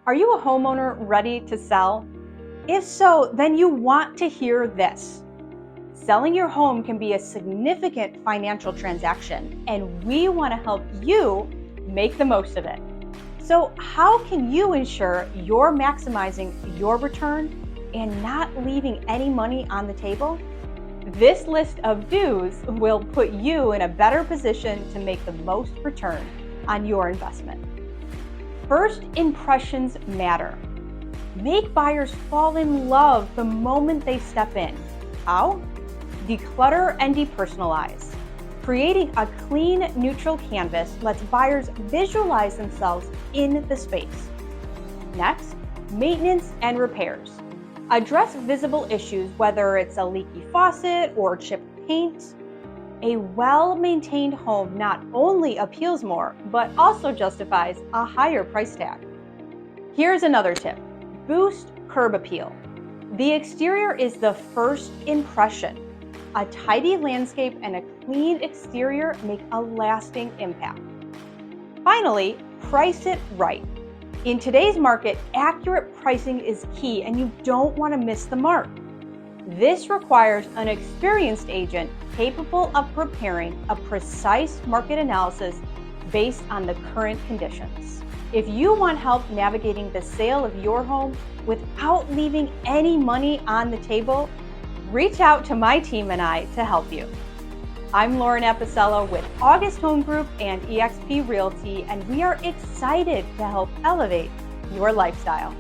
Are you a homeowner ready to sell? If so, then you want to hear this. Selling your home can be a significant financial transaction, and we want to help you make the most of it. So, how can you ensure you're maximizing your return and not leaving any money on the table? This list of do's will put you in a better position to make the most return on your investment. First impressions matter. Make buyers fall in love the moment they step in. How? Declutter and depersonalize. Creating a clean, neutral canvas lets buyers visualize themselves in the space. Next, maintenance and repairs. Address visible issues, whether it's a leaky faucet or chipped paint. A well-maintained home not only appeals more, but also justifies a higher price tag. Here's another tip. Boost curb appeal. The exterior is the first impression. A tidy landscape and a clean exterior make a lasting impact. Finally, price it right. In today's market, accurate pricing is key and you don't want to miss the mark. This requires an experienced agent capable of preparing a precise market analysis based on the current conditions. If you want help navigating the sale of your home without leaving any money on the table, reach out to my team and I to help you. I'm Lauren Apicello with August Home Group and eXp Realty, and we are excited to help elevate your lifestyle.